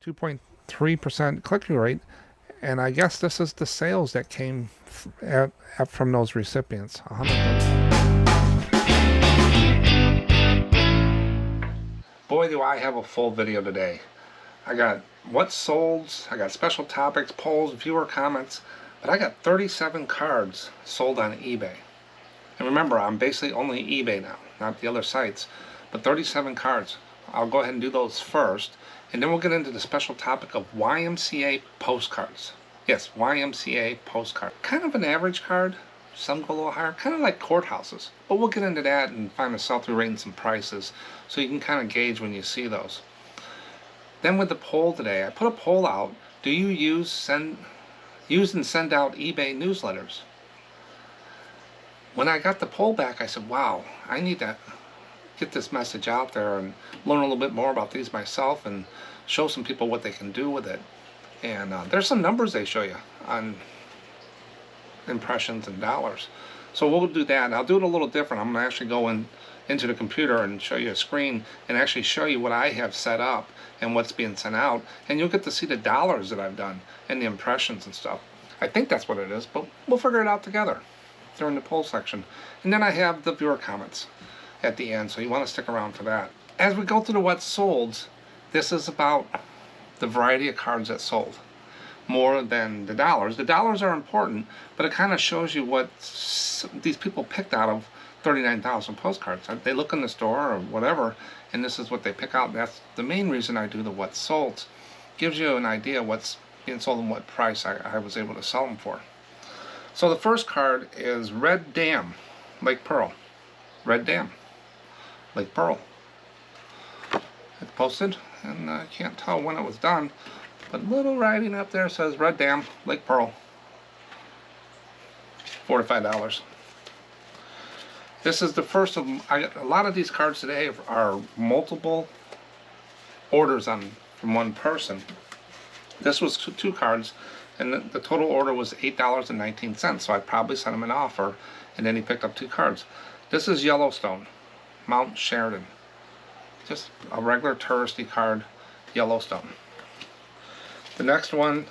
2.3% click-through rate, and I guess this is the sales that came from those recipients. 100%. Boy, do I have a full video today. I got what sold, I got special topics, polls, viewer comments, but I got 37 cards sold on eBay. And remember, I'm basically only eBay now, not the other sites, but 37 cards. I'll go ahead and do those first, and then we'll get into the special topic of YMCA Postcards. Yes, YMCA Postcard. Kind of an average card, some go a little higher, kind of like courthouses. But we'll get into that and find the sell-through rate and some prices, so you can kind of gauge when you see those. Then with the poll today, I put a poll out. Do you use and send out eBay newsletters? When I got the poll back, I said, wow, I need to get this message out there and learn a little bit more about these myself and show some people what they can do with it. And there's some numbers they show you on impressions and dollars. So we'll do that. And I'll do it a little different. I'm going to actually go into the computer and show you a screen and actually show you what I have set up and what's being sent out. And you'll get to see the dollars that I've done and the impressions and stuff. I think that's what it is, but we'll figure it out together during the poll section. And then I have the viewer comments at the end, so you want to stick around for that. As we go through the what sold, this is about the variety of cards that sold more than the dollars. The dollars are important, but it kind of shows you what these people picked out of 39,000 postcards. They look in the store or whatever, and this is what they pick out. That's the main reason I do the what sold. Gives you an idea what's being sold and what price I was able to sell them for. So the first card is Red Dam, Lake Pearl. Red Dam, Lake Pearl. It's posted, and I can't tell when it was done, but little writing up there says Red Dam, Lake Pearl. $4 to $5. This is the first of them. A lot of these cards today are multiple orders from one person. This was two cards, and the total order was $8.19, so I probably sent him an offer, and then he picked up two cards. This is Yellowstone, Mount Sheridan. Just a regular touristy card, Yellowstone. The next one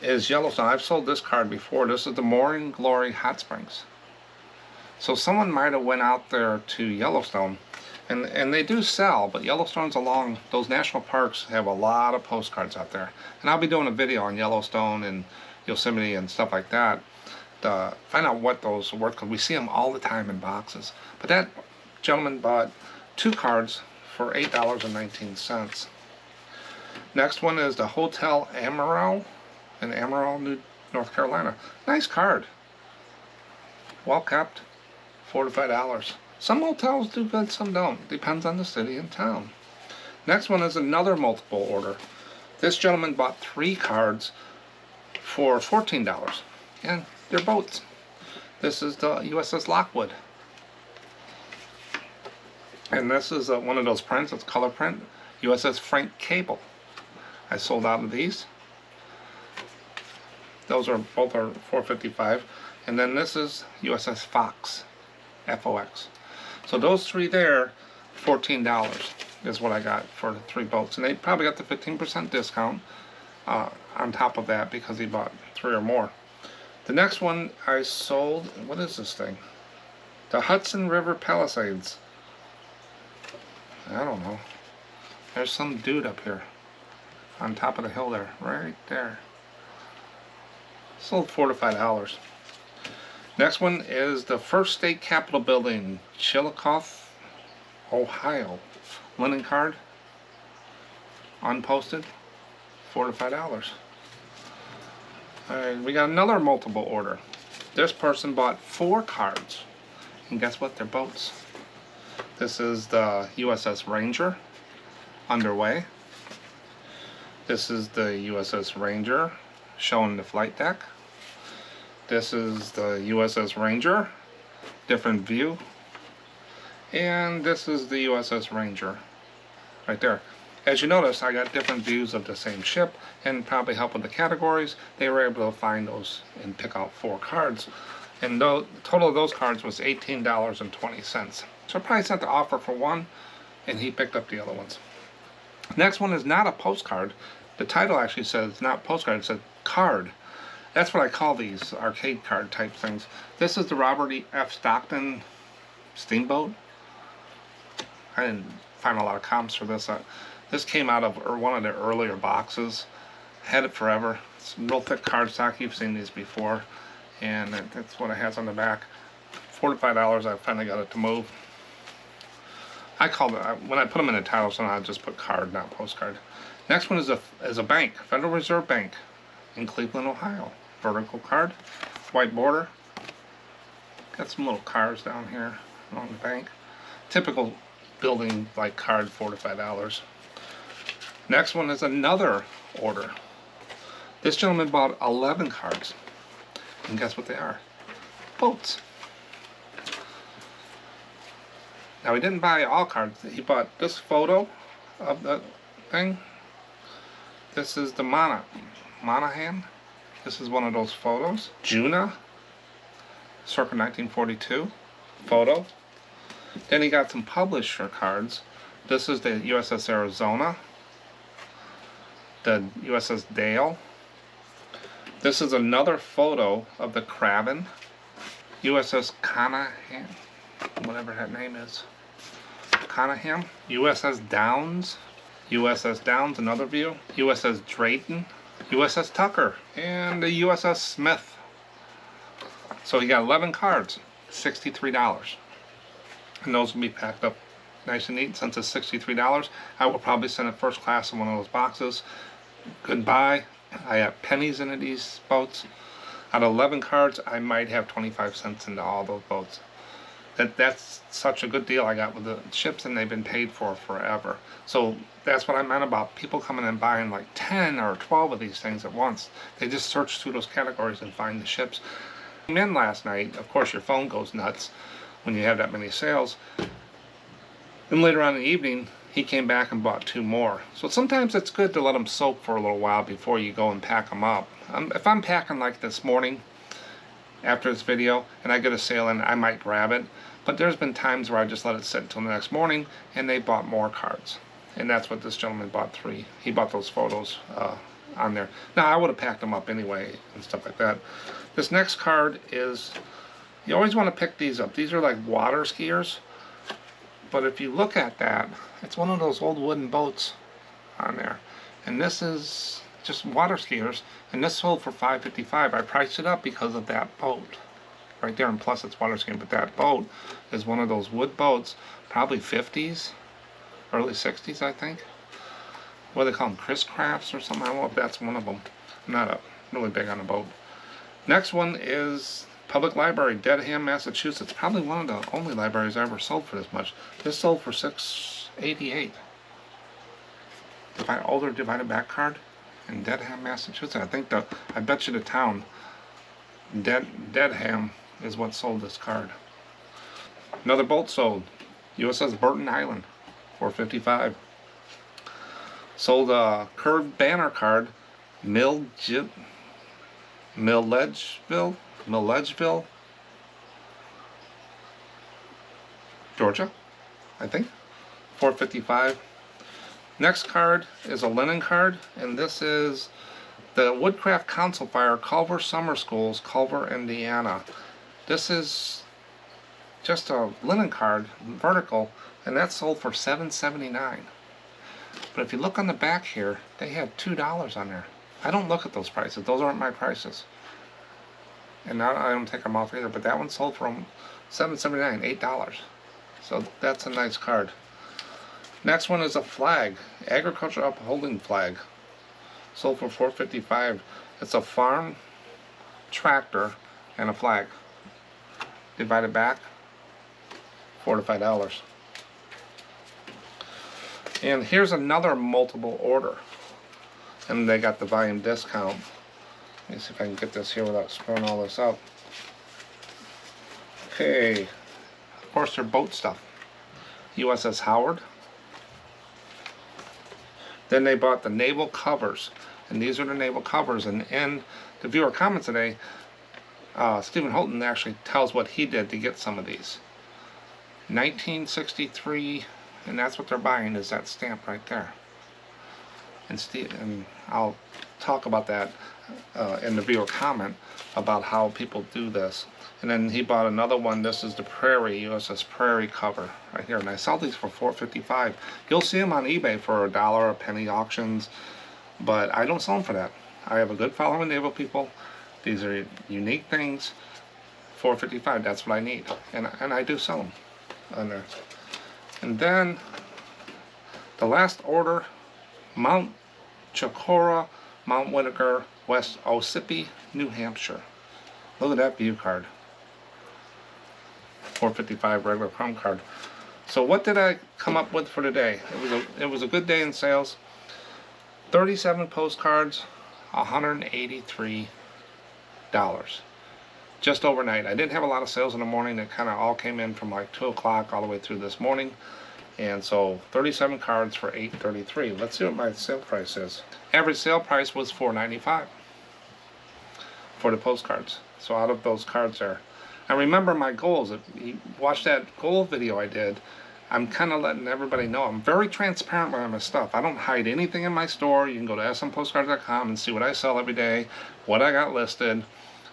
is Yellowstone. I've sold this card before. This is the Morning Glory Hot Springs. So someone might have went out there to Yellowstone, and they do sell, but Yellowstone's along, those national parks have a lot of postcards out there. And I'll be doing a video on Yellowstone and Yosemite and stuff like that to find out what those are worth, because we see them all the time in boxes. But that gentleman bought two cards for $8.19. Next one is the Hotel Amaral in Amaral, North Carolina. Nice card. Well kept. $4 to $5. Some hotels do good, some don't. Depends on the city and town. Next one is another multiple order. This gentleman bought three cards for $14. And they're boats. This is the USS Lockwood. And this is one of those prints, it's color print, USS Frank Cable. I sold out of these. Those are both $4.55. And then this is USS Fox, FOX. So those three there, $14 is what I got for the three boats. And they probably got the 15% discount on top of that because he bought three or more. The next one I sold, what is this thing? The Hudson River Palisades. I don't know. There's some dude up here on top of the hill there, right there. Sold $4 to $5. Next one is the First State Capitol Building, Chillicothe, Ohio. Linen card, unposted, $4 to $5. Alright, we got another multiple order. This person bought four cards, and guess what? They're boats. This is the USS Ranger, underway. This is the USS Ranger, showing the flight deck. This is the USS Ranger, different view. And this is the USS Ranger, right there. As you notice, I got different views of the same ship, and probably help with the categories. They were able to find those and pick out four cards. And the total of those cards was $18.20. So I probably sent the offer for one, and he picked up the other ones. Next one is not a postcard. The title actually says not postcard, it says card. That's what I call these arcade card type things. This is the Robert E. F. Stockton Steamboat. I didn't find a lot of comps for this. This came out of one of the earlier boxes. Had it forever. It's real thick cardstock. You've seen these before. And that's what it has on the back. $4 to $5. I finally got it to move. I called it, when I put them in the title, sometimes I just put card, not postcard. Next one is a bank, Federal Reserve Bank in Cleveland, Ohio. Vertical card, white border. Got some little cars down here on the bank. Typical building like card, $4 to $5. Next one is another order. This gentleman bought 11 cards. And guess what they are? Boats. Now he didn't buy all cards. He bought this photo of the thing. This is the Monahan. This is one of those photos. Juna, circa 1942 photo. Then he got some publisher cards. This is the USS Arizona, the USS Dale. This is another photo of the Craven, USS Conahan, whatever that name is. Conahan, USS Downs, another view, USS Drayton, USS Tucker, and the USS Smith. So he got 11 cards, $63. And those will be packed up nice and neat. Since it's $63, I will probably send it first class in one of those boxes. Goodbye. I have pennies into these boats. Out of 11 cards, I might have 25 cents into all those boats. That's such a good deal I got with the ships, and they've been paid for forever. So that's what I meant about people coming and buying like 10 or 12 of these things at once. They just search through those categories and find the ships. Came in last night. Of course, your phone goes nuts when you have that many sales. Then later on in the evening, he came back and bought 2 more. So sometimes it's good to let them soak for a little while before you go and pack them up. If I'm packing like this morning, after this video, and I get a sale in, I might grab it. But there's been times where I just let it sit until the next morning, and they bought more cards. And that's what this gentleman bought 3. He bought those photos on there. Now, I would have packed them up anyway and stuff like that. This next card is, you always want to pick these up. These are like water skiers. But if you look at that, it's one of those old wooden boats on there. And this is just water skiers, and this sold for $5.55. I priced it up because of that boat right there, and plus it's water skiing. But that boat is one of those wood boats, probably 50s, early 60s, I think. What do they call them, Chris Crafts or something? I don't know if that's one of them. I'm not really big on a boat. Next one is Public Library, Dedham, Massachusetts. Probably one of the only libraries I ever sold for this much. This sold for $6.88. Older divided back card in Dedham, Massachusetts. I bet you the town, Dedham, is what sold this card. Another boat sold, USS Burton Island, $4.55. Sold a curved banner card, Milledgeville, Georgia, I think, $4.55. Next card is a linen card, and this is the Woodcraft Council Fire, Culver Summer Schools, Culver, Indiana. This is just a linen card, vertical, and that sold for $7.79. But if you look on the back here, they had $2 on there. I don't look at those prices. Those aren't my prices. And now I don't take them off either, but that one sold for $7.79, $8. So that's a nice card. Next one is a flag, Agriculture Upholding Flag. Sold for $4.55. It's a farm tractor and a flag. Divided back, $4 to $5. And here's another multiple order. And they got the volume discount. Let me see if I can get this here without screwing all this up. Okay. Of course, they're boat stuff. USS Howard. Then they bought the naval covers. And these are the naval covers. And in the viewer comments today, Stephen Holton actually tells what he did to get some of these. 1963, and that's what they're buying, is that stamp right there. and I'll talk about that in the viewer comment about how people do this. And then he bought another one. This is the Prairie, USS Prairie cover right here, and I sell these for $4.55. You'll see them on eBay for $1 a penny auctions, but I don't sell them for that. I have a good following naval people. These are unique things. $4.55, that's what I need, and I do sell them on there. And then the last order, Mount Chocorua, Mount Whitaker, West Ossipee, New Hampshire. Look at that view card. $4.55 regular chrome card. So what did I come up with for today? It was a good day in sales. 37 postcards, $183. Just overnight. I didn't have a lot of sales in the morning. It kind of all came in from like 2 o'clock all the way through this morning. And so 37 cards for $8.33. Let's see what my sale price is. Average sale price was $4.95 for the postcards. So out of those cards there. And remember my goals. If you watch that goal video I did, I'm kind of letting everybody know I'm very transparent with my stuff. I don't hide anything in my store. You can go to SMPostcards.com and see what I sell every day, what I got listed,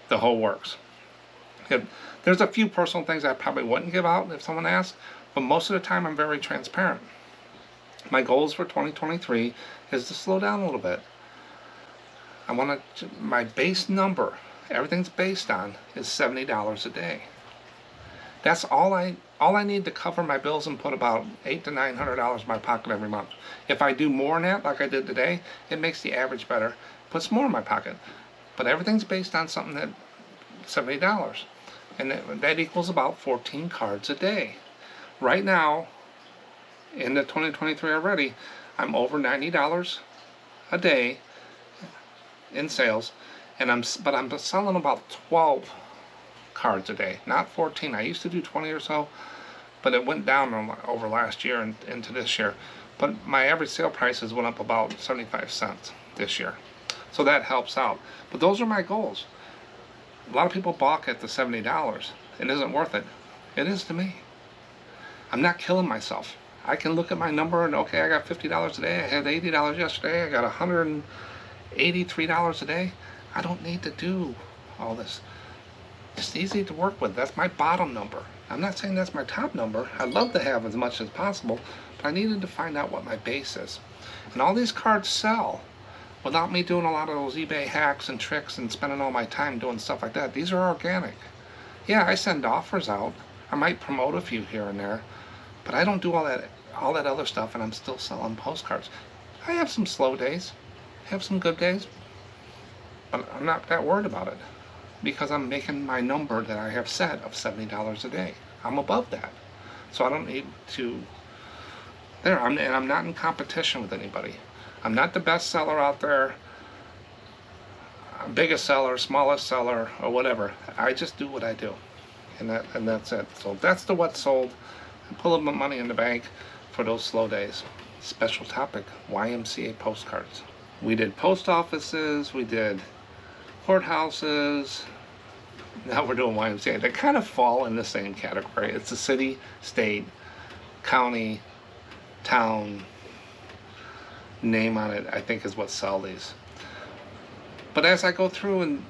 the whole works. There's a few personal things I probably wouldn't give out if someone asked, but most of the time I'm very transparent. My goals for 2023 is to slow down a little bit. I want to, my base number, everything's based on, is $70 a day. That's all I need to cover my bills and put about $800 to $900 in my pocket every month. If I do more than that, like I did today, it makes the average better, puts more in my pocket. But everything's based on something that $70. And that equals about 14 cards a day. Right now, in the 2023 already, I'm over $90 a day in sales, but I'm selling about 12 cards a day, not 14. I used to do 20 or so, but it went down over last year and into this year. But my average sale prices went up about 75 cents this year, so that helps out. But those are my goals. A lot of people balk at the $70. It isn't worth it. It is to me. I'm not killing myself. I can look at my number and, okay, I got $50 a day. I had $80 yesterday. I got $183 a day. I don't need to do all this. It's easy to work with. That's my bottom number. I'm not saying that's my top number. I'd love to have as much as possible, but I needed to find out what my base is. And all these cards sell without me doing a lot of those eBay hacks and tricks and spending all my time doing stuff like that. These are organic. Yeah, I send offers out. I might promote a few here and there, but I don't do all that other stuff, and I'm still selling postcards. I have some slow days, have some good days, but I'm not that worried about it because I'm making my number that I have set of $70 a day. I'm above that, so I don't need to. And I'm not in competition with anybody. I'm not the best seller out there, biggest seller, smallest seller, or whatever. I just do what I do, and that's it. So that's the what sold. I pull up my money in the bank for those slow days. Special topic, YMCA postcards. We did post offices, we did courthouses, now we're doing YMCA. They kind of fall in the same category. It's a city, state, county, town, name on it, I think is what sell these. But as I go through and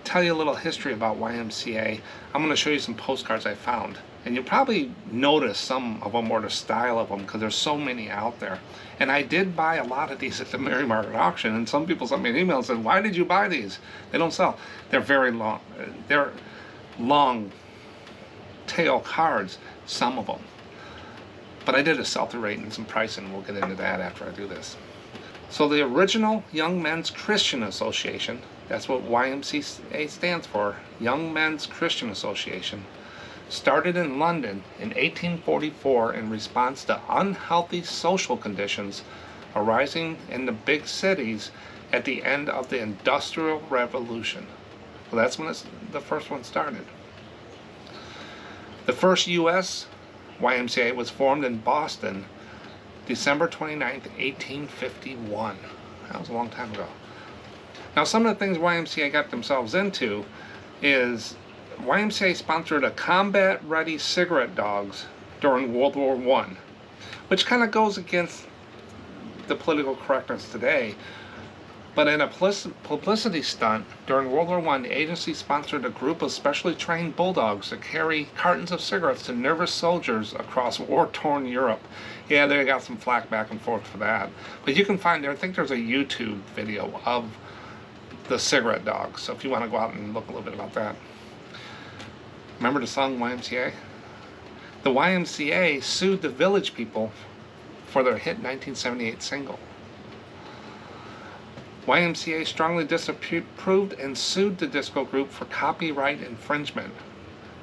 tell you a little history about YMCA, I'm going to show you some postcards I found. And you'll probably notice some of them or the style of them because there's so many out there. And I did buy a lot of these at the Mary Margaret auction, and some people sent me an email and said, why did you buy these? They don't sell. They're very long. They're long tail cards, some of them. But I did a sell-through rate and some pricing. We'll get into that after I do this. So the original Young Men's Christian Association, that's what YMCA stands for, Young Men's Christian Association, started in London in 1844 in response to unhealthy social conditions arising in the big cities at the end of the Industrial Revolution. Well, that's when the first one started. The first U.S. YMCA was formed in Boston, December 29th, 1851. That was a long time ago. Now, some of the things YMCA got themselves into is YMCA sponsored a combat-ready cigarette dogs during World War I, which kind of goes against the political correctness today. But in a publicity stunt during World War I, the agency sponsored a group of specially trained bulldogs to carry cartons of cigarettes to nervous soldiers across war-torn Europe. Yeah, they got some flack back and forth for that. But you can find there, I think there's a YouTube video of the cigarette dogs. So if you want to go out and look a little bit about that. Remember the song YMCA? The YMCA sued the Village People for their hit 1978 single. YMCA strongly disapproved and sued the disco group for copyright infringement.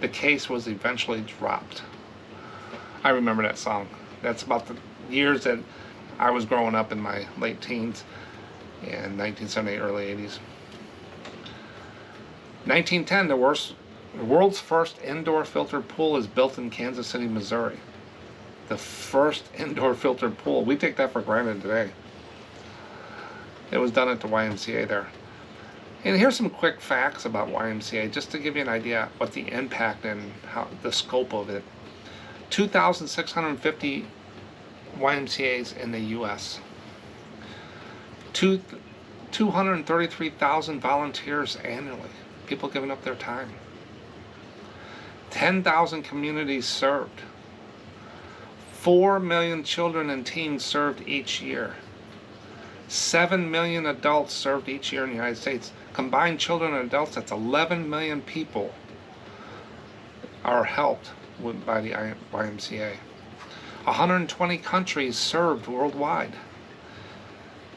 The case was eventually dropped. I remember that song. That's about the years that I was growing up in my late teens in 1978, early 80s. 1910, the world's first indoor filtered pool is built in Kansas City, Missouri. The first indoor filtered pool. We take that for granted today. It was done at the YMCA there. And here's some quick facts about YMCA, just to give you an idea what the impact and how the scope of it. 2,650 YMCAs in the U.S. 233,000 volunteers annually. People giving up their time. 10,000 communities served. 4 million children and teens served each year. 7 million adults served each year in the United States. Combined children and adults, that's 11 million people are helped by the YMCA. 120 countries served worldwide.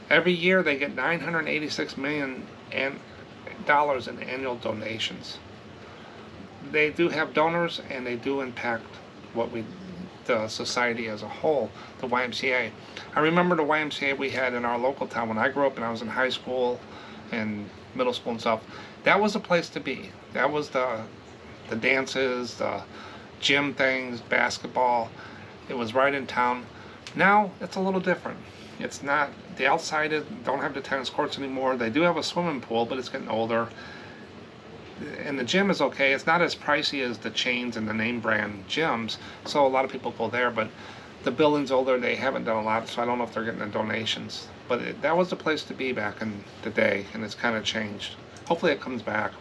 Every year they get $986 million in annual donations. They do have donors and they do impact the society as a whole, the YMCA. I remember the YMCA we had in our local town when I grew up and I was in high school and middle school and stuff. That was a place to be. That was the dances, the gym things, basketball. It was right in town. Now it's a little different. It's not, the outside don't have the tennis courts anymore. They do have a swimming pool, but it's getting older. And the gym is okay. It's not as pricey as the chains and the name brand gyms, so a lot of people go there, but the building's older. They haven't done a lot, so I don't know if they're getting the donations. But that was the place to be back in the day, and it's kind of changed. Hopefully it comes back.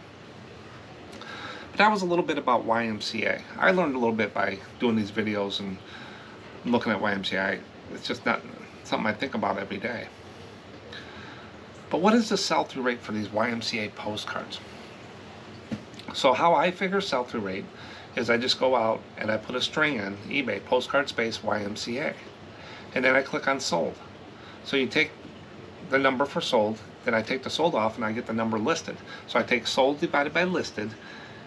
But that was a little bit about YMCA. I learned a little bit by doing these videos and looking at YMCA. It's just not something I think about every day. But what is the sell-through rate for these YMCA postcards? So how I figure sell-through rate is I just go out and I put a string in eBay, postcard space YMCA, and then I click on sold. So you take the number for sold, then I take the sold off and I get the number listed. So I take sold divided by listed,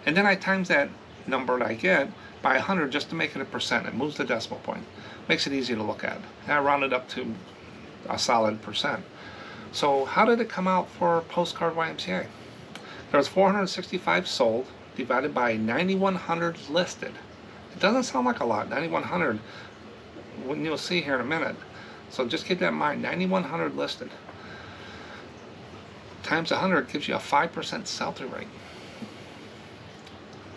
and then I times that number that I get by 100 just to make it a percent. It moves the decimal point. Makes it easy to look at. And I round it up to a solid percent. So how did it come out for Postcard YMCA? There was 465 sold divided by 9,100 listed. It doesn't sound like a lot, 9,100, when you'll see here in a minute. So just keep that in mind, 9,100 listed times 100 gives you a 5% sell-through rate.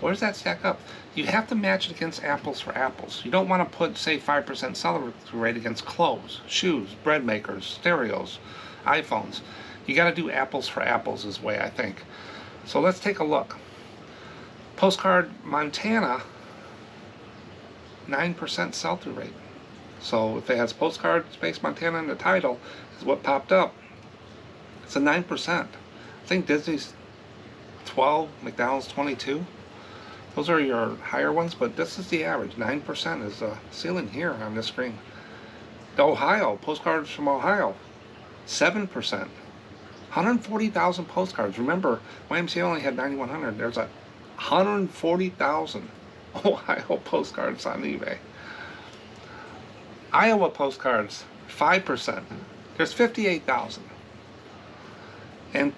Where does that stack up? You have to match it against apples for apples. You don't want to put, say, 5% sell-through rate against clothes, shoes, bread makers, stereos, iPhones. You got to do apples for apples is the way I think. So let's take a look. Postcard Montana, 9% sell-through rate. So if it has Postcard Space Montana in the title, is what popped up. It's a 9%. I think Disney's 12, McDonald's 22. Those are your higher ones, but this is the average. 9% is the ceiling here on this screen. The Ohio, postcards from Ohio, 7%. 140,000 postcards. Remember, YMCA only had 9,100. There's 140,000 Ohio postcards on eBay. Iowa postcards, 5%. There's 58,000. And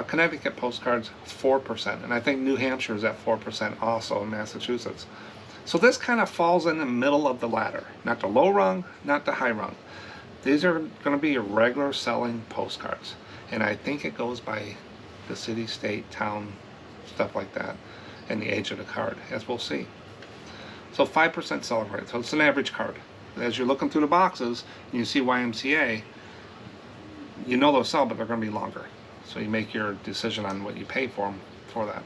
Connecticut postcards, 4%. And I think New Hampshire is at 4% also in Massachusetts. So this kind of falls in the middle of the ladder. Not the low rung, not the high rung. These are going to be your regular selling postcards. And I think it goes by the city, state, town, stuff like that, and the age of the card, as we'll see. So 5% selling rate. So it's an average card. As you're looking through the boxes and you see YMCA, you know they'll sell, but they're going to be longer. So you make your decision on what you pay for them for that.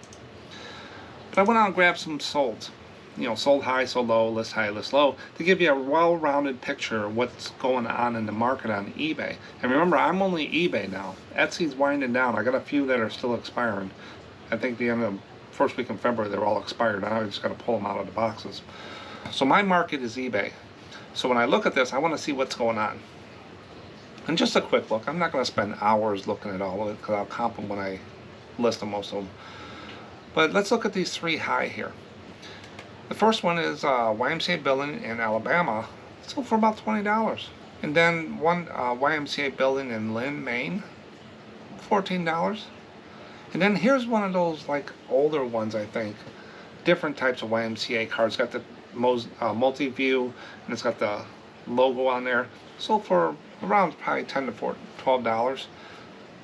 But I went out and grabbed some solds. You know, sold high, sold low, list high, list low, to give you a well-rounded picture of what's going on in the market on eBay. And remember, I'm only eBay now. Etsy's winding down. I got a few that are still expiring. I think the end of first week in February, they're all expired. Now I just got to pull them out of the boxes. So my market is eBay. So when I look at this, I want to see what's going on. And just a quick look. I'm not going to spend hours looking at all of it because I'll comp them when I list them, most of them. But let's look at these three high here. The first one is YMCA building in Alabama. It sold for about $20. And then one YMCA building in Lynn, Maine, $14. And then here's one of those like older ones, I think. Different types of YMCA cards. Got the multi-view, and it's got the logo on there. Sold for around probably $10 to $12.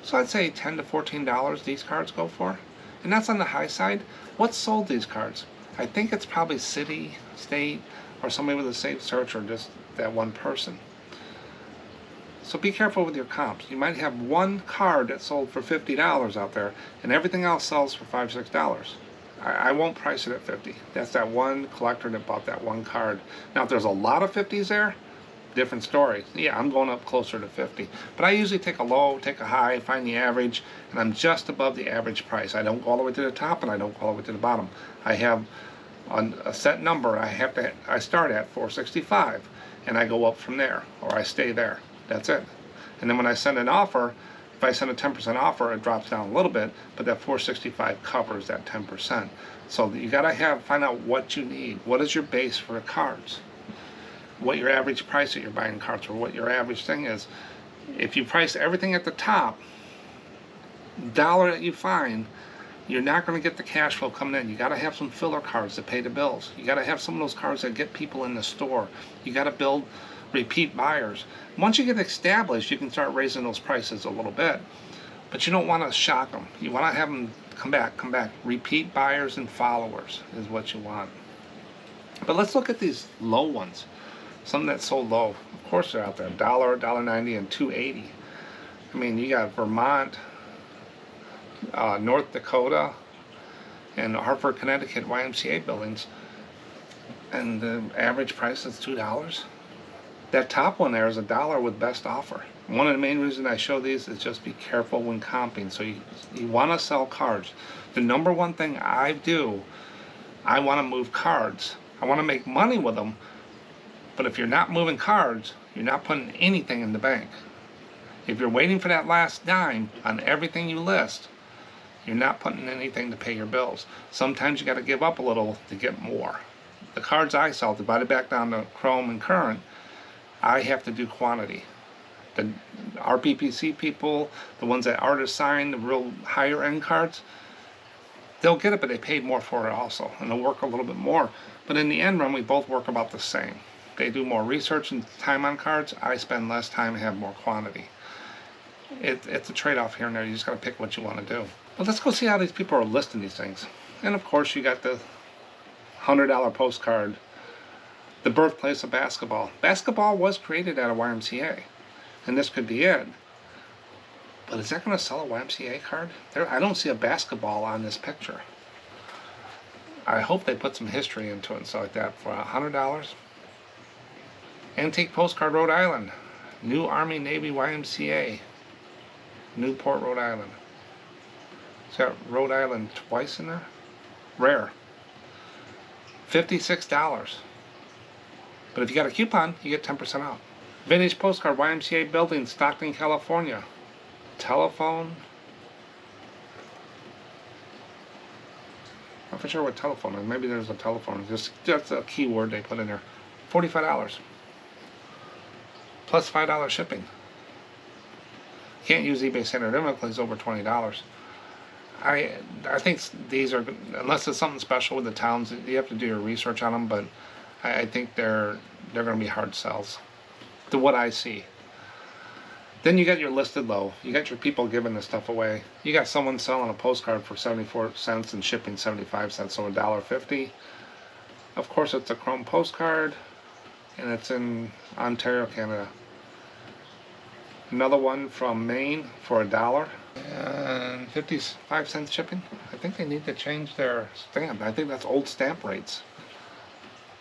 So I'd say $10 to $14 these cards go for. And that's on the high side. What sold these cards? I think it's probably city, state, or somebody with a safe search, or just that one person. So be careful with your comps. You might have one card that sold for $50 out there, and everything else sells for $5, $6. I won't price it at 50. That's that one collector that bought that one card. Now, if there's a lot of 50s there, different story. Yeah, I'm going up closer to 50. But I usually take a low, take a high, find the average, and I'm just above the average price. I don't go all the way to the top, and I don't go all the way to the bottom. I have a set number. I start at $465, and I go up from there, or I stay there. That's it. And then when I send an offer, if I send a 10% offer, it drops down a little bit, but that $465 covers that 10%. So you got to find out what you need. What is your base for the cards? What your average price that you're buying cards for, what your average thing is. If you price everything at the top, dollar that you find, you're not going to get the cash flow coming in. You got to have some filler cards to pay the bills. You got to have some of those cards that get people in the store. You got to build repeat buyers. Once you get established, you can start raising those prices a little bit, but you don't want to shock them. You want to have them come back. Repeat buyers and followers is what you want. But let's look at these low ones. Some that sold low. Of course they're out there. $1, $1.90, and $2.80. I mean, you got Vermont, North Dakota, and Hartford, Connecticut YMCA buildings, and the average price is $2. That top one there is $1 with best offer. One of the main reasons I show these is just be careful when comping. So you want to sell cards. The number one thing I do, I want to move cards. I want to make money with them. But if you're not moving cards, you're not putting anything in the bank. If you're waiting for that last dime on everything you list, you're not putting anything to pay your bills. Sometimes you got to give up a little to get more. The cards I sell, divided back down to Chrome and Current, I have to do quantity. The RPPC people, the ones that artists sign, the real higher end cards, they'll get it, but they paid more for it also, and they'll work a little bit more. But in the end run, we both work about the same. They do more research and time on cards. I spend less time and have more quantity. It's a trade-off here and there. You just got to pick what you want to do. But let's go see how these people are listing these things. And of course, you got the $100 postcard, the birthplace of basketball. Basketball was created at a YMCA, and this could be it. But is that going to sell a YMCA card? I don't see a basketball on this picture. I hope they put some history into it and stuff like that. For $100. Antique Postcard, Rhode Island. New Army Navy YMCA. Newport, Rhode Island. It's got Rhode Island twice in there. Rare. $56. But if you got a coupon, you get 10% off. Vintage Postcard, YMCA Building, Stockton, California. Telephone. I'm not for sure what telephone is. Maybe there's a telephone. Just a keyword they put in there. $45. Plus $5 shipping. Can't use eBay standard inventory, it's over $20. I think these are, unless it's something special with the towns, you have to do your research on them, but I think they're going to be hard sells to what I see. Then you got your listed low. You got your people giving this stuff away. You got someone selling a postcard for 74 cents and shipping 75 cents, so $1.50. Of course, it's a Chrome postcard, and it's in Ontario, Canada. Another one from Maine for $1 and 55 cents shipping. I think they need to change their stamp. I think that's old stamp rates.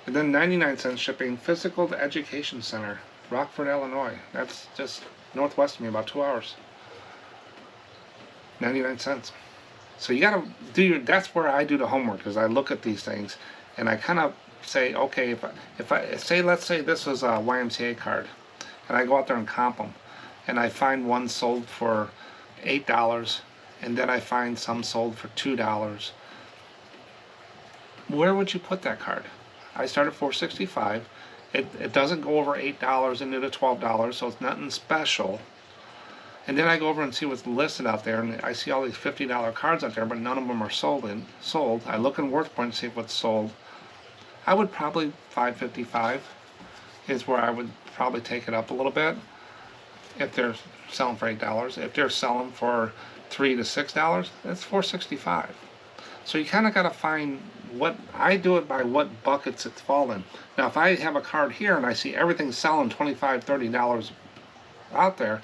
And then 99 cents shipping, Physical Education Center, Rockford, Illinois. That's just northwest of me, about 2 hours. 99 cents. So you gotta do your, that's where I do the homework, is I look at these things and I kind of say, okay, if I say, let's say this was a YMCA card, and I go out there and comp them, and I find one sold for $8, and then I find some sold for $2. Where would you put that card? I start at $4.65. It doesn't go over $8 into the $12, so it's nothing special. And then I go over and see what's listed out there, and I see all these $50 cards out there, but none of them are sold. I look in WorthPoint to see what's sold. I would probably $5.55 is where I would probably take it up a little bit if they're selling for $8. If they're selling for $3 to $6, that's $4.65. So you kind of got to find what, I do it by what buckets it's fall in. Now if I have a card here and I see everything selling $25, $30 out there,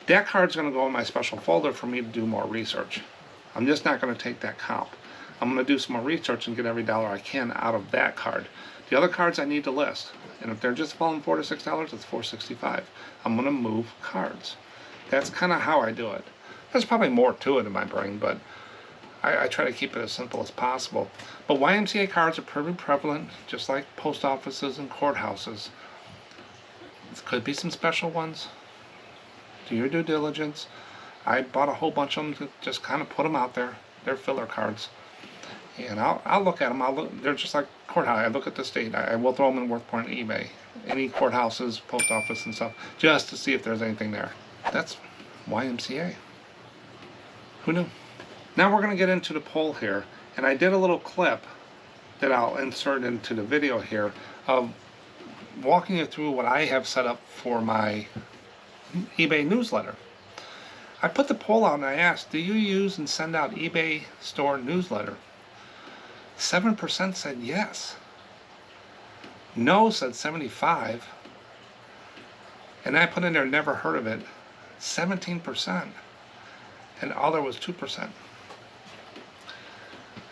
that card's going to go in my special folder for me to do more research. I'm just not going to take that comp. I'm going to do some more research and get every dollar I can out of that card. The other cards I need to list, and if they're just falling $4 to $6, it's $4.65. I'm going to move cards. That's kind of how I do it. There's probably more to it in my brain, but I try to keep it as simple as possible. But YMCA cards are pretty prevalent, just like post offices and courthouses. There could be some special ones. Do your due diligence. I bought a whole bunch of them to just kind of put them out there. They're filler cards. And I'll look at them. They're just like courthouse. I look at the state. I will throw them in WorthPoint, eBay, any courthouses, post office and stuff, just to see if there's anything there. That's YMCA. Who knew? Now we're going to get into the poll here. And I did a little clip that I'll insert into the video here of walking you through what I have set up for my eBay newsletter. I put the poll out and I asked, do you use and send out eBay store newsletter? 7% said yes. No said 75%. And I put in there, never heard of it, 17%. And other was 2%.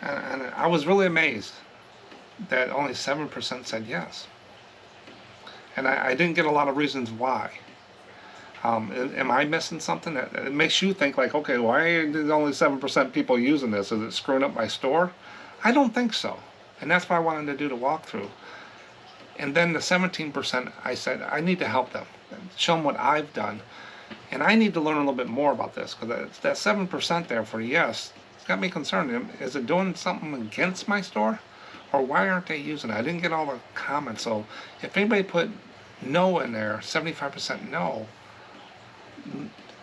And I was really amazed that only 7% said yes. And I didn't get a lot of reasons why. Am I missing something? It makes you think like, okay, why are there only 7% people using this? Is it screwing up my store? I don't think so. And that's why I wanted to do the walkthrough. And then the 17%, I said, I need to help them, show them what I've done. And I need to learn a little bit more about this, because that 7% there for yes, it's got me concerned. Is it doing something against my store? Or why aren't they using it? I didn't get all the comments. So if anybody put no in there, 75% no,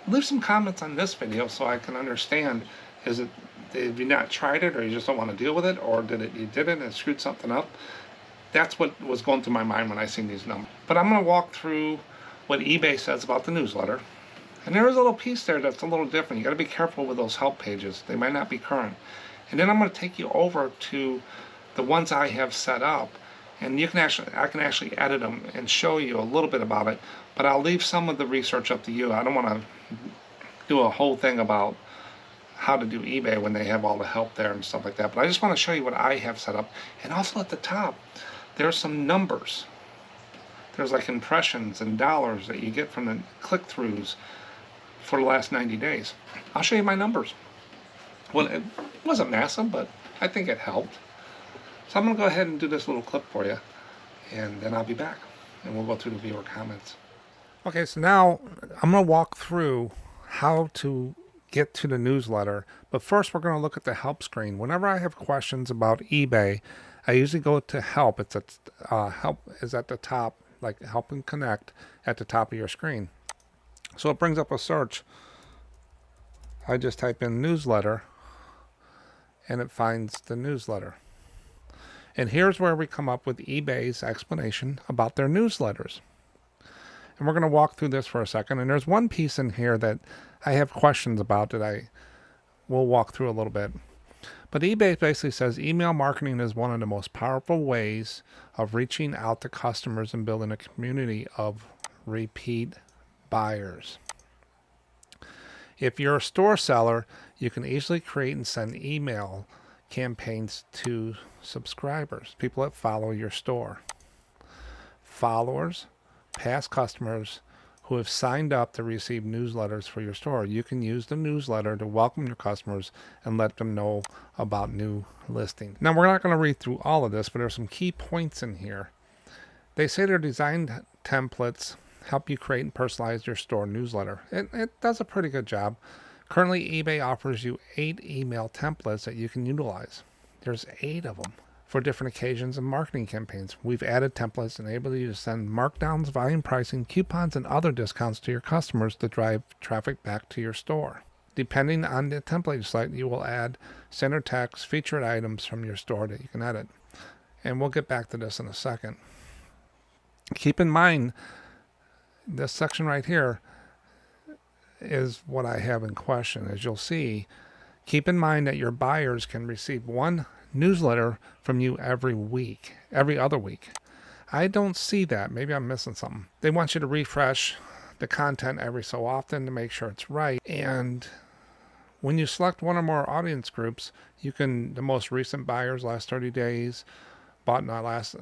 leave some comments on this video so I can understand, is it, have you not tried it, or you just don't want to deal with it, or you did it and it screwed something up? That's what was going through my mind when I seen these numbers. But I'm going to walk through what eBay says about the newsletter. And there is a little piece there that's a little different. You got to be careful with those help pages. They might not be current. And then I'm going to take you over to the ones I have set up, and I can actually edit them and show you a little bit about it. But I'll leave some of the research up to you. I don't want to do a whole thing about how to do eBay when they have all the help there and stuff like that. But I just want to show you what I have set up. And also at the top, there's some numbers. There's like impressions and dollars that you get from the click-throughs for the last 90 days. I'll show you my numbers. Well, it wasn't massive, but I think it helped. So I'm going to go ahead and do this little clip for you, and then I'll be back, and we'll go through the viewer comments. Okay, so now I'm going to walk through how to get to the newsletter, but first we're going to look at the help screen. Whenever I have questions about eBay, I usually go to help. It's at help is at the top, like help and connect at the top of your screen. So it brings up a search. I just type in newsletter, and it finds the newsletter. And here's where we come up with eBay's explanation about their newsletters. And we're going to walk through this for a second. And there's one piece in here that I have questions about that I will walk through a little bit. But eBay basically says email marketing is one of the most powerful ways of reaching out to customers and building a community of repeat buyers. If you're a store seller, you can easily create and send email campaigns to subscribers, people that follow your store. Followers, past customers who have signed up to receive newsletters for your store. You can use the newsletter to welcome your customers and let them know about new listings. Now, we're not going to read through all of this, but there's some key points in here. They say their design templates help you create and personalize your store newsletter. It does a pretty good job. Currently, eBay offers you 8 email templates that you can utilize. There's 8 of them for different occasions and marketing campaigns. We've added templates that enable you to send markdowns, volume pricing, coupons, and other discounts to your customers to drive traffic back to your store. Depending on the template you select, you will add center text, featured items from your store that you can edit. And we'll get back to this in a second. Keep in mind, this section right here is what I have in question. As you'll see, keep in mind that your buyers can receive one newsletter from you every other week. I don't see that. Maybe I'm missing something. They want you to refresh the content every so often to make sure it's right. And when you select one or more audience groups, you can, the most recent buyers, last 30 days, bought in the last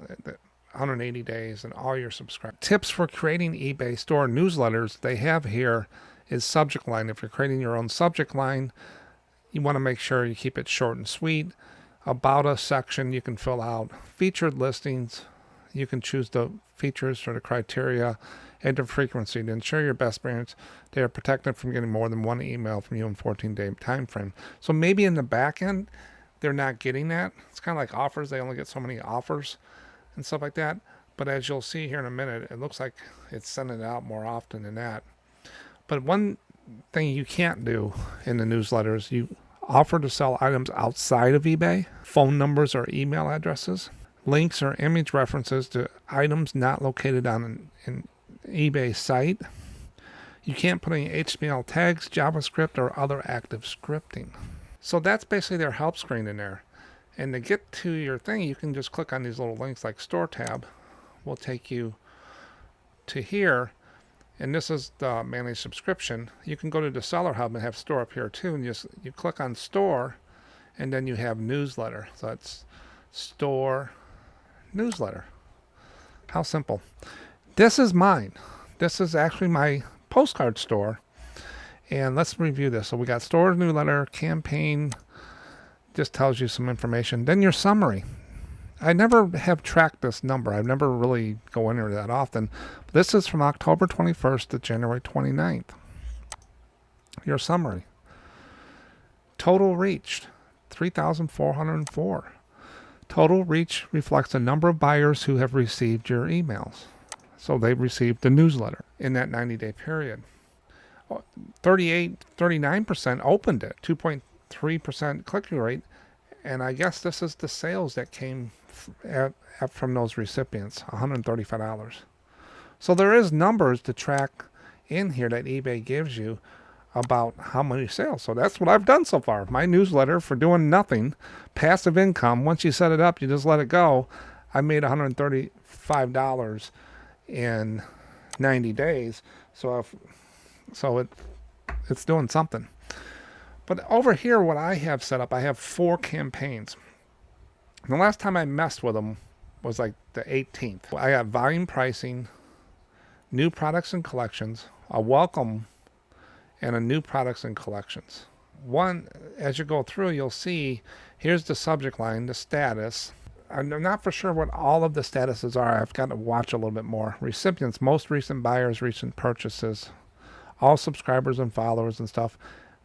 180 days, and all your subscribers. Tips for creating eBay store newsletters they have here is subject line. If you're creating your own subject line, you want to make sure you keep it short and sweet. About us section you can fill out. Featured listings, you can choose the features for the criteria and the frequency to ensure your best experience. They are protected from getting more than one email from you in 14-day time frame. So maybe in the back end, they're not getting that. It's kind of like offers. They only get so many offers and stuff like that. But as you'll see here in a minute, it looks like it's sending it out more often than that. But one thing you can't do in the newsletters, you offer to sell items outside of eBay, phone numbers or email addresses, links or image references to items not located on an eBay site. You can't put any HTML tags, JavaScript, or other active scripting. So that's basically their help screen in there. And to get to your thing, you can just click on these little links like Store tab. Will take you to here. And this is the managed subscription. You can go to the Seller Hub and have Store up here too. And you click on Store, and then you have Newsletter. So it's Store, Newsletter. How simple. This is mine. This is actually my postcard store. And let's review this. So we got Store, Newsletter, Campaign. Just tells you some information. Then your summary. I never have tracked this number. I've never really go in there that often. But this is from October 21st to January 29th. Your summary. Total reached, 3,404. Total reach reflects the number of buyers who have received your emails. So they've received the newsletter in that 90-day period. 39% opened it, 2.3% click-through rate. And I guess this is the sales that came from those recipients, $135. So there is numbers to track in here that eBay gives you about how many sales. So that's what I've done so far. My newsletter for doing nothing, passive income. Once you set it up, you just let it go. I made $135 in 90 days. So it's doing something. But over here, what I have set up, I have 4 campaigns. The last time I messed with them was like the 18th. I got volume pricing, new products and collections, a welcome, and a new products and collections. One, as you go through, you'll see, here's the subject line, the status. I'm not for sure what all of the statuses are. I've got to watch a little bit more. Recipients, most recent buyers, recent purchases, all subscribers and followers and stuff.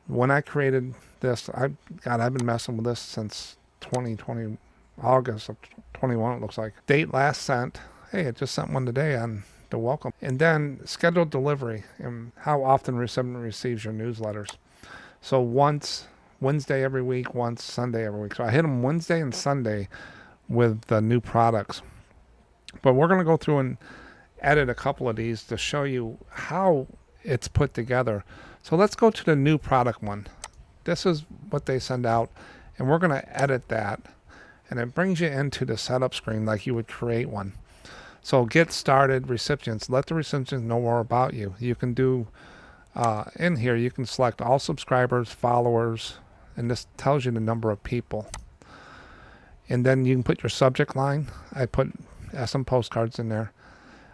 When I created this, I've been messing with this since 2020, August of 21, it looks like. Date last sent. Hey, it just sent one today on the welcome. And then scheduled delivery and how often recipient receives your newsletters. So once Wednesday every week, once Sunday every week. So I hit them Wednesday and Sunday with the new products. But we're going to go through and edit a couple of these to show you how it's put together. So let's go to the new product one. This is what they send out, and we're going to edit that. And it brings you into the setup screen like you would create one. So get started, recipients. Let the recipients know more about you. You can do In here you can select all subscribers, followers, and this tells you the number of people. And then you can put your subject line. I put SMPostcards in there.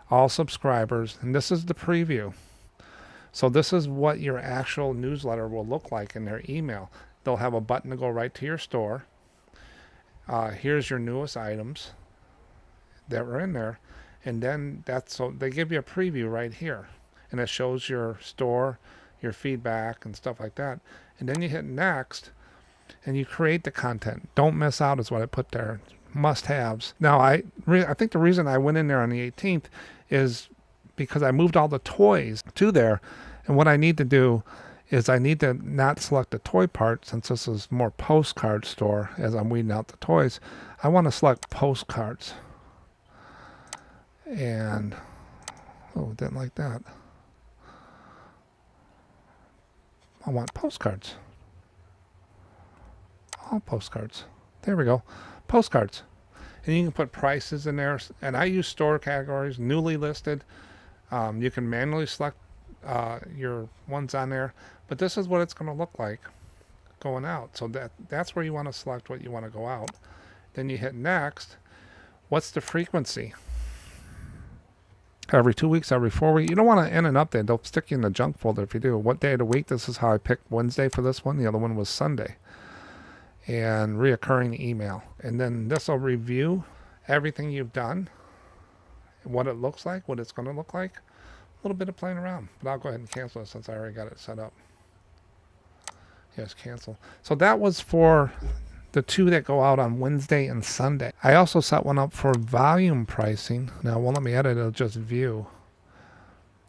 All subscribers, and this is the preview. So this is what your actual newsletter will look like in their email. They'll have a button to go right to your store. Here's your newest items that were in there, and then so they give you a preview right here, and it shows your store, your feedback, and stuff like that. And then you hit next, and you create the content. Don't miss out is what I put there. Must-haves. Now I think the reason I went in there on the 18th is because I moved all the toys to there, and what I need to do is I need to not select the toy part, since this is more postcard store as I'm weeding out the toys. I want to select postcards. And didn't like that. I want postcards. All postcards. There we go. Postcards. And you can put prices in there, and I use store categories, newly listed. You can manually select your ones on there, but this is what it's going to look like going out. So that's where you want to select what you want to go out. Then you hit next. What's the frequency? Every 2 weeks, every 4 weeks. You don't want to end and update. They'll stick you in the junk folder if you do. What day of the week? This is how I picked Wednesday for this one. The other one was Sunday. And reoccurring email. And then this will review everything you've done, what it looks like, what it's going to look like. A little bit of playing around, but I'll go ahead and cancel it since I already got it set up. Yes, cancel. So that was for the 2 that go out on Wednesday and Sunday. I also set one up for volume pricing. Now, it won't let me edit, it'll just view.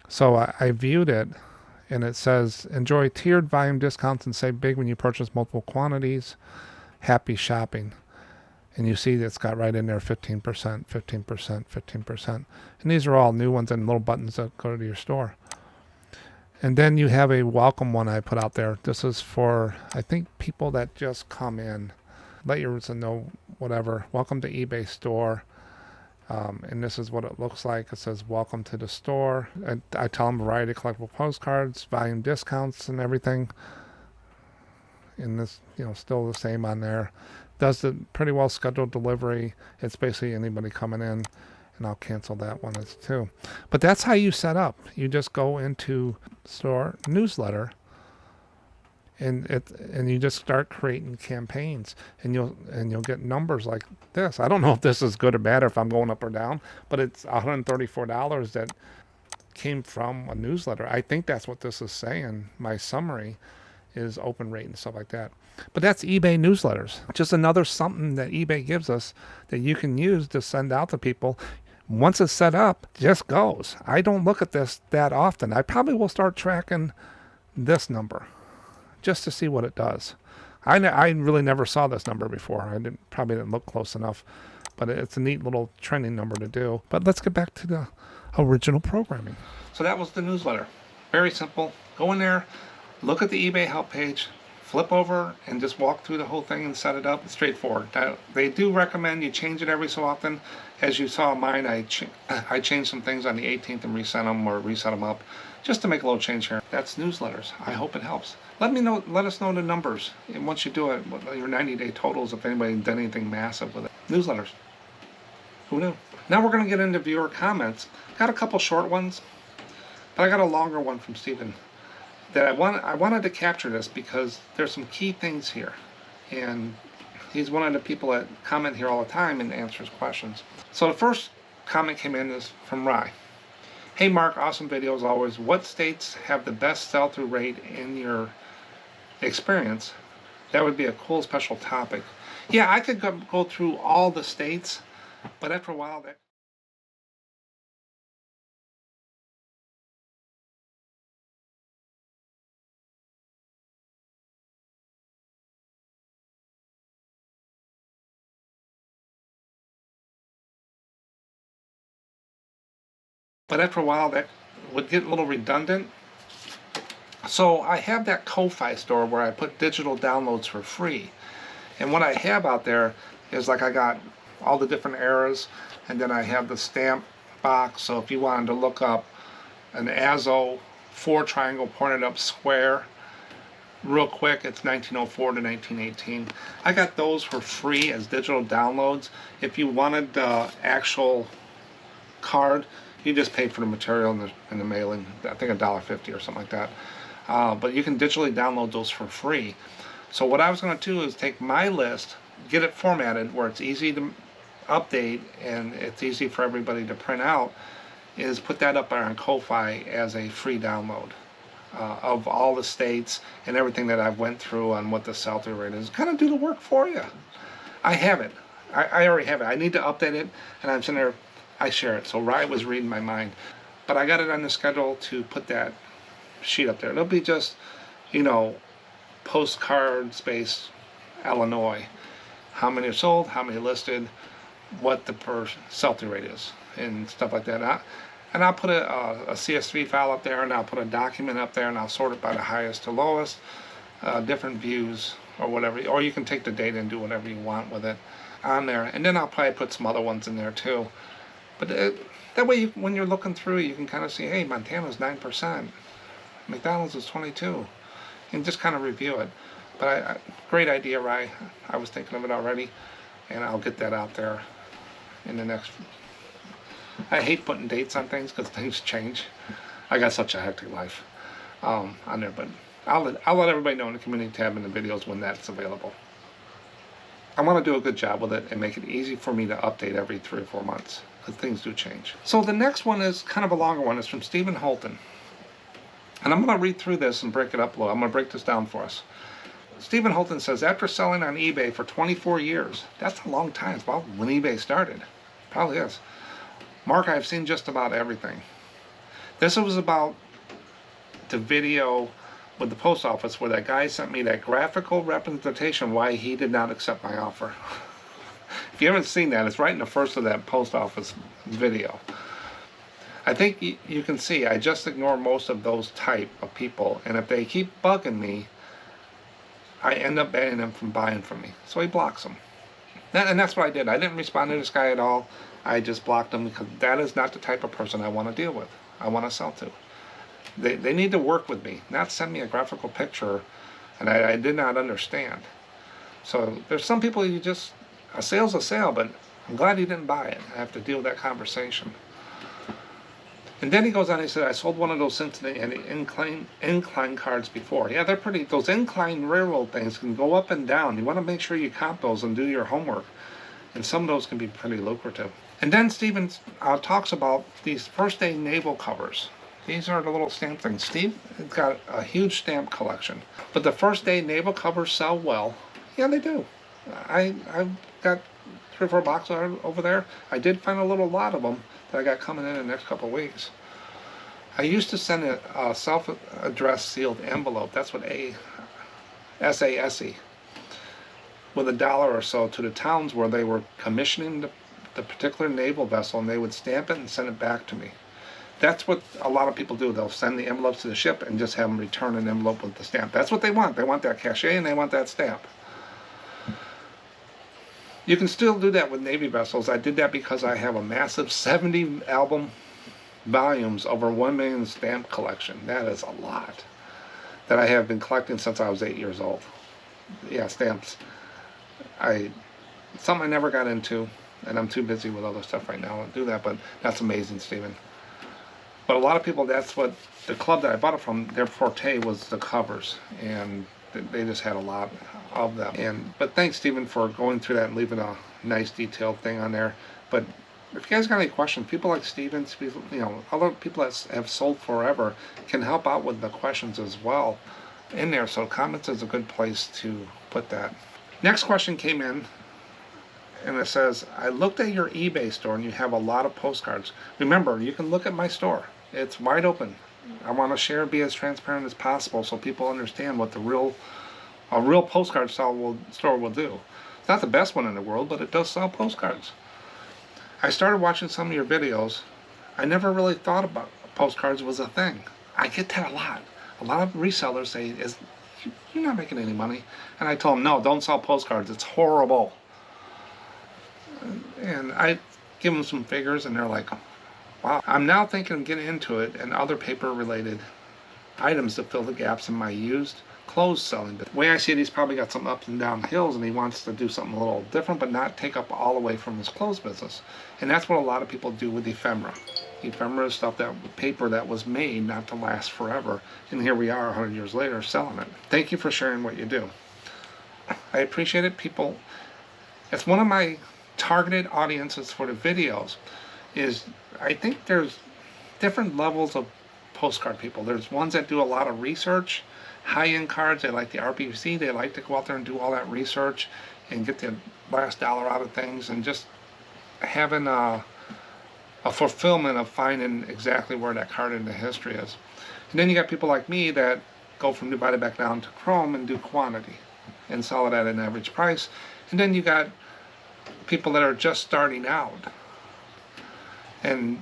So I viewed it, and it says, enjoy tiered volume discounts and save big when you purchase multiple quantities. Happy shopping. And you see it's got right in there 15%, 15%, 15%. And these are all new ones and little buttons that go to your store. And then you have a welcome one I put out there. This is for, I think, people that just come in. Let your roots know, whatever. Welcome to eBay store. And this is what it looks like. It says, welcome to the store. And I tell them variety of collectible postcards, volume discounts, and everything. And this, still the same on there. Does the pretty well scheduled delivery. It's basically anybody coming in, and I'll cancel that one as too. But that's how you set up. You just go into store newsletter, and you just start creating campaigns, and you'll get numbers like this. I don't know if this is good or bad, or if I'm going up or down, but it's $134 that came from a newsletter. I think that's what this is saying. My summary is open rate and stuff like that. But that's eBay newsletters. Just another something that eBay gives us that you can use to send out to people. Once it's set up, it just goes. I don't look at this that often. I probably will start tracking this number just to see what it does. I really never saw this number before. I probably didn't look close enough, but it's a neat little trending number to do. But let's get back to the original programming. So that was the newsletter. Very simple. Go in there, look at the eBay help page, flip over, and just walk through the whole thing and set it up. It's straightforward. Now, they do recommend you change it every so often. As you saw mine, I changed some things on the 18th and reset them up just to make a little change here. That's newsletters. I hope it helps. Let us know the numbers. And once you do it, your 90-day totals, if anybody did anything massive with it. Newsletters. Who knew? Now we're going to get into viewer comments. Got a couple short ones, but I got a longer one from Stephen. That I wanted to capture this because there's some key things here, and he's one of the people that comment here all the time and answers questions. So the first comment came in is from Rye. Hey Mark, awesome video as always. What states have the best sell-through rate in your experience? That would be a cool special topic. Yeah, I could go through all the states, but after a while that would get a little redundant. So I have that Ko-Fi store where I put digital downloads for free. And what I have out there is like I got all the different eras, and then I have the stamp box. So if you wanted to look up an Azo 4 triangle pointed up square. Real quick, it's 1904 to 1918. I got those for free as digital downloads. If you wanted the actual card, you just pay for the material and the mailing. I think $1.50 or something like that. But you can digitally download those for free. So what I was going to do is take my list, get it formatted where it's easy to update and it's easy for everybody to print out, is put that up there on Ko-Fi as a free download of all the states and everything that I've went through on what the sell-through rate is. Kind of do the work for you. I have it. I already have it. I need to update it, and I'm sitting there, I share it. So Rye was reading my mind. But I got it on the schedule to put that sheet up there. It'll be just, you know, postcard space Illinois. How many are sold, how many listed, what the per sell-through rate is, and stuff like that. And I'll put a CSV file up there, and I'll put a document up there, and I'll sort it by the highest to lowest, different views or whatever. Or you can take the data and do whatever you want with it on there. And then I'll probably put some other ones in there too. But that way, when you're looking through, you can kind of see, hey, Montana's 9%, McDonald's is 22%, and just kind of review it. But great idea, Rye. I was thinking of it already, and I'll get that out there in the next. I hate putting dates on things because things change. I got such a hectic life on there, but I'll let everybody know in the community tab in the videos when that's available. I want to do a good job with it and make it easy for me to update every 3 or 4 months because things do change. So the next one is kind of a longer one. It's from Stephen Holton. And I'm going to read through this and break it up a little. I'm going to break this down for us. Stephen Holton says, after selling on eBay for 24 years, that's a long time. It's about when eBay started. Probably is. Mark, I've seen just about everything. This was about the video with the post office where that guy sent me that graphical representation why he did not accept my offer. If you haven't seen that, it's right in the first of that post office video. I think you can see I just ignore most of those type of people, and if they keep bugging me, I end up banning them from buying from me. So he blocks them. And that's what I did. I didn't respond to this guy at all. I just blocked him because that is not the type of person I want to deal with. I want to sell to. They need to work with me, not send me a graphical picture, and I did not understand. So there's some people you just, a sale's a sale, but I'm glad he didn't buy it. I have to deal with that conversation. And then he goes on, he said, I sold one of those Cincinnati incline cards before. Yeah, they're pretty, those incline railroad things can go up and down. You want to make sure you comp those and do your homework. And some of those can be pretty lucrative. And then Stephen talks about these first day naval covers. These are the little stamp things. Steve has got a huge stamp collection. But the first day naval covers sell well. Yeah, they do. I've got 3 or 4 boxes over there. I did find a little lot of them that I got coming in the next couple of weeks. I used to send a self-addressed sealed envelope. That's what SASE, with $1 or so to the towns where they were commissioning the particular naval vessel, and they would stamp it and send it back to me. That's what a lot of people do. They'll send the envelopes to the ship and just have them return an envelope with the stamp. That's what they want. They want that cachet and they want that stamp. You can still do that with Navy vessels. I did that because I have a massive 70 album volumes, over 1 million stamp collection. That is a lot that I have been collecting since I was 8 years old. Yeah, stamps. Something I never got into, and I'm too busy with other stuff right now to do that, but that's amazing, Stephen. But a lot of people, that's what the club that I bought it from, their forte was the covers, and they just had a lot of them. But thanks, Stephen, for going through that and leaving a nice detailed thing on there. But if you guys got any questions, people like Stephen, you know, other people that have sold forever can help out with the questions as well in there. So comments is a good place to put that. Next question came in, and it says, I looked at your eBay store and you have a lot of postcards. Remember, you can look at my store. It's wide open. I want to share and be as transparent as possible so people understand what a real postcard store will do. It's not the best one in the world, but it does sell postcards. I started watching some of your videos. I never really thought about postcards was a thing. I get that a lot. A lot of resellers say, you're not making any money. And I told them, no, don't sell postcards. It's horrible. And I give them some figures, and they're like, wow. I'm now thinking of getting into it and other paper-related items to fill the gaps in my used clothes selling. The way I see it, he's probably got some ups and down hills and he wants to do something a little different but not take up all the way from his clothes business. And that's what a lot of people do with ephemera. Ephemera is stuff, that paper that was made not to last forever, and here we are 100 years later selling it. Thank you for sharing what you do. I appreciate it. People, it's one of my targeted audiences for the videos. Is I think there's different levels of postcard people. There's ones that do a lot of research, high-end cards, they like the RPC, they like to go out there and do all that research and get the last dollar out of things, and just having a fulfillment of finding exactly where that card in the history is. And then you got people like me that go from Divide It Back down to Chrome and do quantity and sell it at an average price. And then you got people that are just starting out and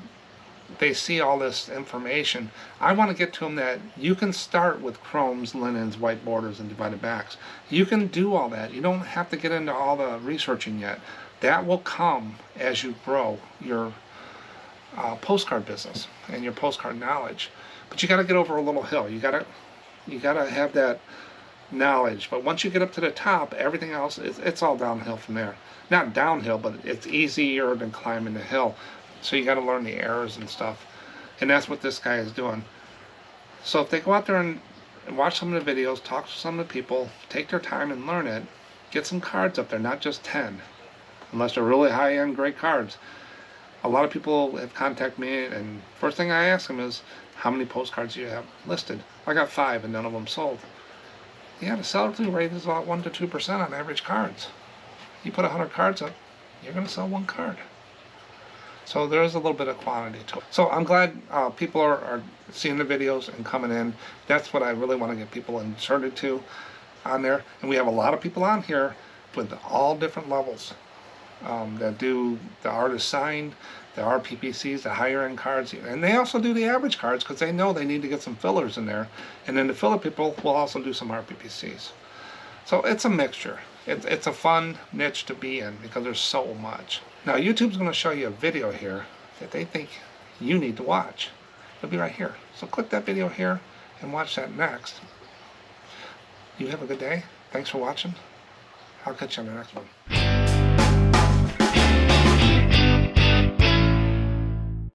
they see all this information. I want to get to them that you can start with chromes, linens, white borders, and divided backs. You can do all that. You don't have to get into all the researching yet. That will come as you grow your postcard business and your postcard knowledge. But you got to get over a little hill. You got to have that knowledge. But once you get up to the top, everything else it's all downhill from there. Not downhill, but it's easier than climbing the hill. So you got to learn the errors and stuff, and that's what this guy is doing. So if they go out there and watch some of the videos, talk to some of the people, take their time and learn it, get some cards up there, not just 10, unless they're really high-end great cards. A lot of people have contacted me, and first thing I ask them is, how many postcards do you have listed? I got 5 and none of them sold. Yeah, the sell-through rate is about 1 to 2% on average cards. You put 100 cards up, you're going to sell 1 card. So there is a little bit of quantity to it. So I'm glad people are seeing the videos and coming in. That's what I really want to get people inserted to on there. And we have a lot of people on here with all different levels that do the artist signed, the RPPCs, the higher end cards. And they also do the average cards because they know they need to get some fillers in there. And then the filler people will also do some RPPCs. So it's a mixture. It's a fun niche to be in because there's so much. Now YouTube's going to show you a video here that they think you need to watch. It'll be right here. So click that video here and watch that next. You have a good day. Thanks for watching. I'll catch you on the next one.